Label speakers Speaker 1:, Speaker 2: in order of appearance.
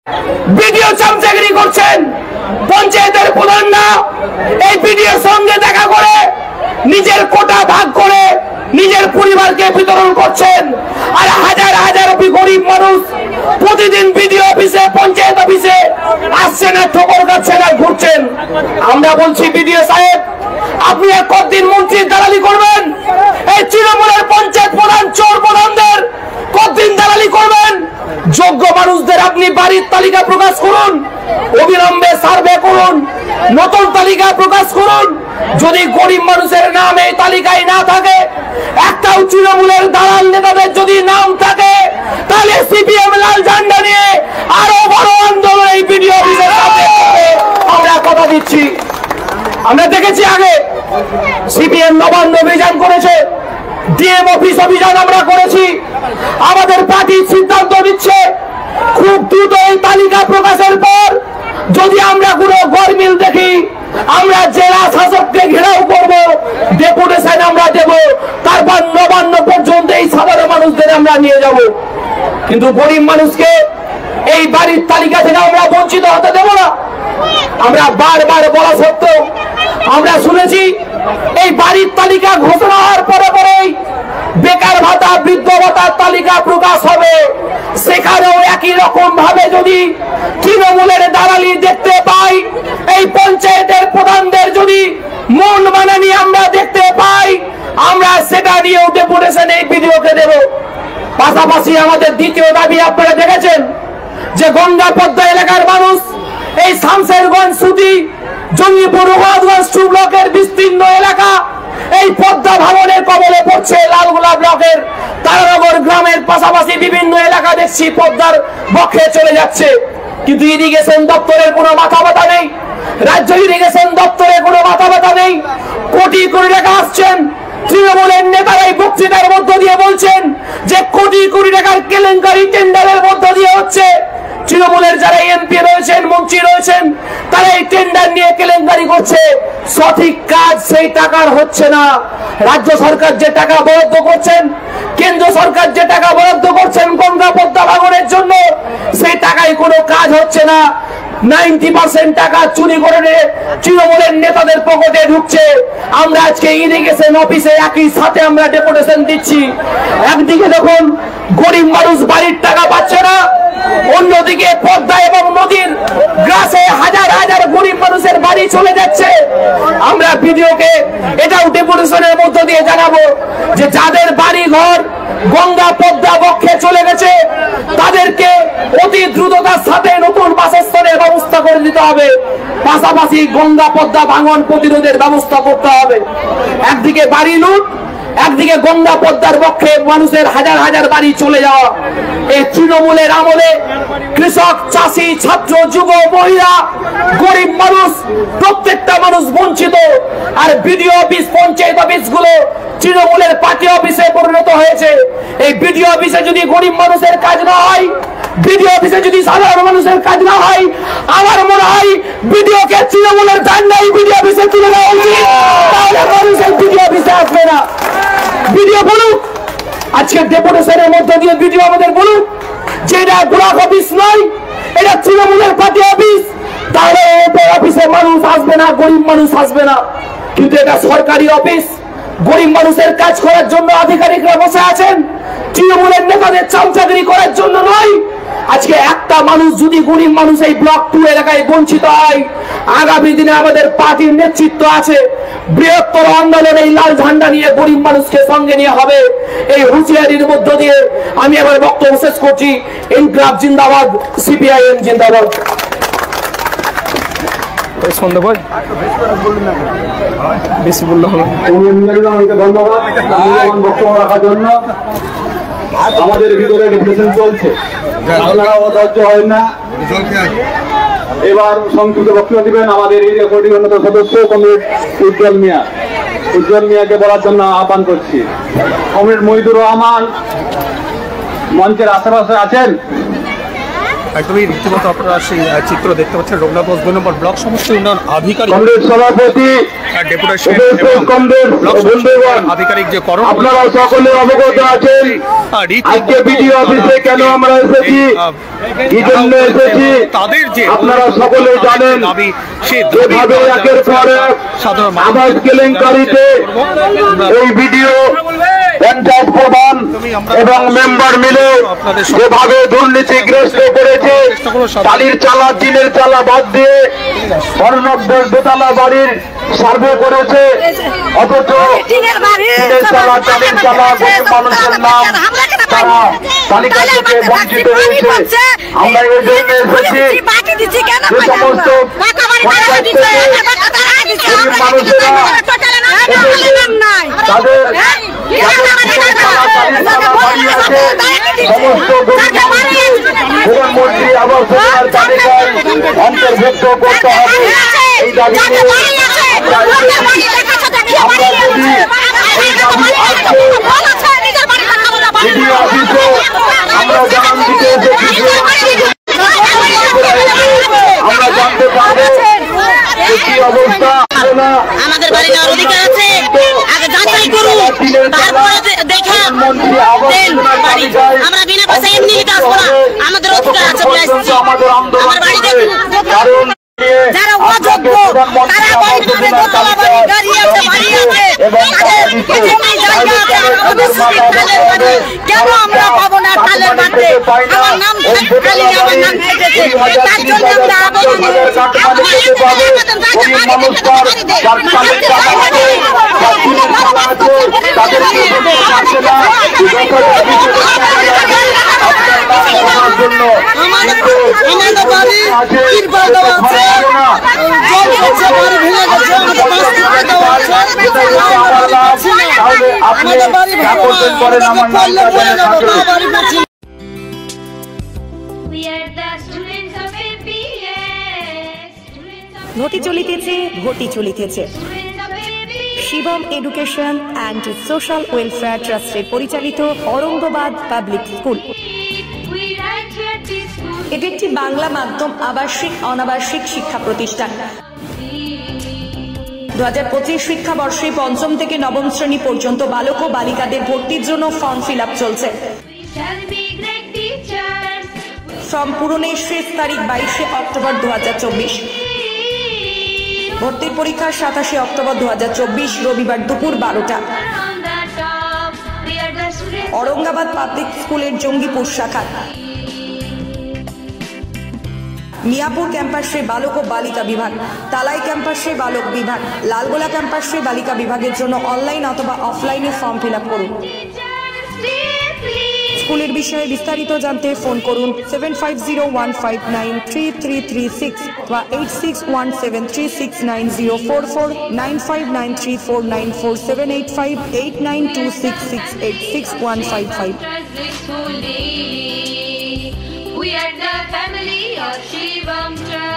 Speaker 1: Video চামচাগিরি করছেন। পঞ্চায়েতের প্রধানরা এই ভিডিওর সঙ্গে দেখা করে নিজের কোটা ভাগ করে নিজের পরিবারকে বিতরণ করছেন। আর হাজার হাজার গরিব মানুষ প্রতিদিন ভিডিও অফিসে, পঞ্চায়েত অফিসে আসছেন আর ঠোকর খাচ্ছেন আর ঘুরছেন। আমরা বলছি ভিডিও সাহেব, আপনি আর কতদিন মন্ত্রীর দালালি করবেন? এই তৃণমূলের পঞ্চায়েত প্রধান, চোর প্রধানদের কতদিন দালালি করবেন? যোগ্য মানুষদের আপনি বাড়ির তালিকা প্রকাশ করুন, অবিলম্বে সার্ভে করুন, নতুন তালিকা প্রকাশ করুন। যদি গরিব মানুষের নাম এই তালিকায় না থাকে, একটাও তৃণমূলের দালাল নেতাদের যদি নাম থাকে, তাহলে সিপিএম লাল ঝান্ডা নিয়ে আরো বড় আন্দোলন এই ভিডিও অফিসের সামনে আমরা কথা দিচ্ছি। আমরা দেখেছি আগে সিপিএম নবান্ন অভিযান করেছে, ডিএম অফিস অভিযান আমরা করেছি। আমাদের পার্টি সিদ্ধান্ত নিচ্ছে খুব দ্রুত এই তালিকা প্রকাশের পর যদি আমরা কোনো গরমিল দেখি, আমরা জেলা শাসককে ঘেরাও করব, ডেপুটেশন আমরা দেব, তারপর নবান্ন পর্যন্ত এই সাধারণ মানুষদের আমরা নিয়ে যাব। কিন্তু গরিব মানুষকে এই বাড়ির তালিকা থেকে আমরা বঞ্চিত হতে দেব না। আমরা বারবার বলা সত্ত্বেও আমরা শুনেছি এই বাড়ির তালিকা ঘোষণা হওয়ার পরে পরেই বেকার ভাতা, বৃদ্ধ ভাতার তালিকা প্রকাশ হবে। সেখানেও একই রকম ভাবে যদি তৃণমূলের দালালি দেখতে পাই, এই পঞ্চায়েতের প্রধানদের যদি মন মানানি আমরা দেখতে পাই, আমরা সেটা নিয়েও ডেপুটেশন এই ভিডিওকে দেব। পাশাপাশি আমাদের দ্বিতীয় দাবি আপনারা দেখেছেন যে গঙ্গা পদ্মা এলাকার মানুষ এই শামশেরগঞ্জ, সুতি, জঙ্গিপুর, রঘুনাথগঞ্জ টু ব্লকের বিস্তীর্ণ এলাকা এই পদ্মা ভাঙনের কবলে পড়ছে। লালগোলা ব্লকের তারানগর গ্রামের পাশাপাশি বিভিন্ন এলাকা দেখছি পদ্মার বক্ষে চলে যাচ্ছে, কিন্তু ইরিগেশন দপ্তরের কোনো মাথা ব্যথা নেই, রাজ্য ইরিগেশন দপ্তরের কোনো মাথা ব্যথা নেই। কোটি কোটি টাকা আসছেন, তৃণমূলের নেতারাই বক্তৃতার মধ্য দিয়ে বলছেন যে কোটি কোটি টাকার কেলেঙ্কারি টেন্ডারের মধ্য দিয়ে হচ্ছে। তৃণমূলের যারা এমপি রয়েছেন, মন্ত্রী রয়েছেন, তারা এই টেন্ডার নিয়ে কেলেঙ্কারি করছে। সঠিক কাজ সেই টাকার হচ্ছে না। রাজ্য সরকার যে টাকা বরাদ্দ করছেন, কেন্দ্র সরকার যে টাকা বরাদ্দ করছেন গঙ্গা পদ্মা ভাঙনের জন্য, সেই টাকায় কোনো কাজ হচ্ছে না। 90% টাকা চুরি করে তৃণমূলের নেতাদের পকেটে ঢুকছে। আমরা আজকে ইরিগেশন অফিসে একই সাথে আমরা ডেপুটেশন দিচ্ছি। একদিকে দেখুন গরিব মানুষ বাড়ির টাকা পাচ্ছে না, অন্যদিকে পদ্মা এবং নদীর গ্রাসে হাজার হাজার গরিব মানুষের বাড়ি চলে যাচ্ছে। আমরা ভিডিওকে এটাও ডেপুটেশনের মধ্য দিয়ে জানাবো যে যাদের বাড়ি ঘর গঙ্গা পদ্মা বক্ষে চলে গেছে, তাদেরকে অতি দ্রুততার সাথে নতুন বাসস্থানের ব্যবস্থা করে দিতে হবে। পাশাপাশি গঙ্গা পদ্মা ভাঙন প্রতিরোধের ব্যবস্থা করতে হবে। একদিকে বাড়ি লুট, একদিকে গঙ্গা পদ্মার পক্ষে মানুষের হাজার হাজার বাড়ি চলে যাওয়া। এই তৃণমূলের আমলে কৃষক, চাষি, ছাত্র, যুব, মহিলা, গরিব মানুষ, প্রত্যেকটা মানুষ বঞ্চিত। আর বিডিও অফিস, পঞ্চায়েত অফিস গুলো তৃণমূলের পার্টি অফিসে পরিণত হয়েছে। এই বিডিও অফিসে যদি গরিব মানুষের কাজ না হয়, বিডিও অফিসে যদি সাধারণ মানুষের কাজ না হয়, আমার মনে হয় বিডিওকে তৃণমূলের ঝান্ডাই বিডিও অফিসে তুলে দেওয়া উচিত, তাহলে মানুষের বিডিও অফিসে আসবে না। ভিডিও বলুক, আজকে ডেপুটেশনের মধ্য দিয়ে ভিডিও আমাদের বলুক যে এটা ব্লক অফিস নয়, এটা তৃণমূলের পার্টি অফিস, তাহলে অফিসে মানুষ আসবে না, গরিব মানুষ আসবে না। কিন্তু এটা সরকারি অফিস, গরিব মানুষের কাজ করার জন্য আধিকারিকরা বসে আছেন, তৃণমূলের নেতাদের চামচাগিরি করার জন্য নয়। আজকে একটা মানুষ যদি গরিব মানুষ এই ব্লক 2 এলাকায় বঞ্চিত হয়, আগামী দিনে আমাদের পার্টির নেতৃত্ব আছে, বৃহত্তর আন্দোলন এই লাল ঝান্ডা নিয়ে গরিব মানুষকে সঙ্গে নিয়ে হবে। এই হুঁশিয়ারির মধ্য দিয়ে আমি আমার বক্তব্য শেষ করছি। ইনকলাব জিন্দাবাদ, সিপিআইএম জিন্দাবাদ।
Speaker 2: বেশি বললে হবে।
Speaker 3: ধন্যবাদ বক্তব্য রাখার জন্য। আমাদের ভিতরে ডিসকাশন চলছে, আপনারা অধৈর্য হয় না। এবার সংক্ষিপ্ত বক্তব্য দিবেন আমাদের এই রেকর্ডিং অন্যতম সদস্য কমরেড উজ্জ্বল মিয়া। উজ্জ্বল মিয়াকে বলার জন্য আহ্বান করছি। কমরেড মহিদুর রহমান মঞ্চের আশেপাশে আছেন?
Speaker 2: একদমই রীতিমতো আপনারা সেই চিত্র দেখতে পাচ্ছেন রঘুনাথগঞ্জ 2 নম্বর ব্লক সমষ্টি উন্নয়ন আধিকারিক
Speaker 3: কংগ্রেস সভাপতি
Speaker 2: ডেপুটেশন
Speaker 3: কংগ্রেস বন্ধুগণ,
Speaker 2: আধিকারিক যে করণ
Speaker 3: আপনারা সকলে অবগত আছেন আজকে বিডিও অফিসে কেন আমরা এসেছি, কি জন্য এসেছি
Speaker 2: তাদের যে
Speaker 3: আপনারা সকলে জানেন।
Speaker 2: দাবি সেই
Speaker 3: যেভাবে একের পর এক
Speaker 2: সাধারণ
Speaker 3: আবাস কেলেঙ্কারিতে এই বিডিও পঞ্চায়েত প্রধান এবং মেম্বার মিলে যেভাবে দুর্নীতিগ্রস্ত করেছে, টালির চালা টিনের চালা বাদ দিয়ে 99 দোতলা বাড়ির সার্ভে করেছে, অথচ টিনের চালা টালির চালা গরিব মানুষের নাম তারা তালিকা থেকে বঞ্চিত হয়েছে। আমরা এই জন্য এসেছি যে সমস্ত পঞ্চায়েত থেকে গরিব মানুষেরা তাদের সমস্ত প্রধানমন্ত্রী আবাস যোজনার তালিকায় অন্তর্ভুক্ত করতে হবে। এই দাবিতে আমরা যদি এই দাবি আসছে বিডিও অফিসে আমরা জানান দিতে এসেছি, আমরা জানতে পারবো কি অবস্থা।
Speaker 4: আমাদের বাড়ি নেওয়ার অধিকার আছে, আগে যাচাই করুন, তারপরে দেখা দেন বাড়ি। আমরা বিনা পয়সায় এমনি নিতে আসবো না, আমাদের অধিকার আছে বলে আসছি। আমার বাড়ি দেখুন, যারা অযোগ্য তারা বাড়ি করে দোতলা বাড়ি, গাড়ি আছে, বাড়ি আছে, তাদের এখানেই জায়গা আছে, আমাদের সুবিধা তালের বাড়ি। কেন আমরা পাবো না তালের বাড়ি? আমার নাম খালি আমার নাম থেকেছে, তার জন্য আমরা আবেদন
Speaker 5: ঘটি চলিতেছে Shivam education and social welfare ট্রাস্টের পরিচালিত অরঙ্গবাদ পাবলিক স্কুল। এটি একটি বাংলা মাধ্যম আবাসিক অনাবাসিক শিক্ষা প্রতিষ্ঠান। 2025 শিক্ষাবর্ষে 5ম থেকে 9ম শ্রেণী পর্যন্ত বালক ও বালিকাদের ভর্তির জন্য ফর্ম ফিল আপ চলছে। ফর্ম পূরণের শেষ তারিখ 22 অক্টোবর 2024। ভর্তির পরীক্ষা 27 অক্টোবর 2024 রবিবার দুপুর 12টা। औरंगाबाद पाब्लिक स्कूलेर जंगीपुर शाखा मियापुर कैम्पासे बालक और बालिका विभाग, तालाई कैम्पासे बालक विभाग, लालगोला कैम्पासे बालिका विभागेर जोन्नो अनलाइन अथवा अफलाइने फर्म फिल आप करुन। स्कूलेर विषये विस्तारित जानते फोन करुन 7501593336 বা 8617369044 9593494785 8926686155।
Speaker 6: We are the family of Shivam Trust.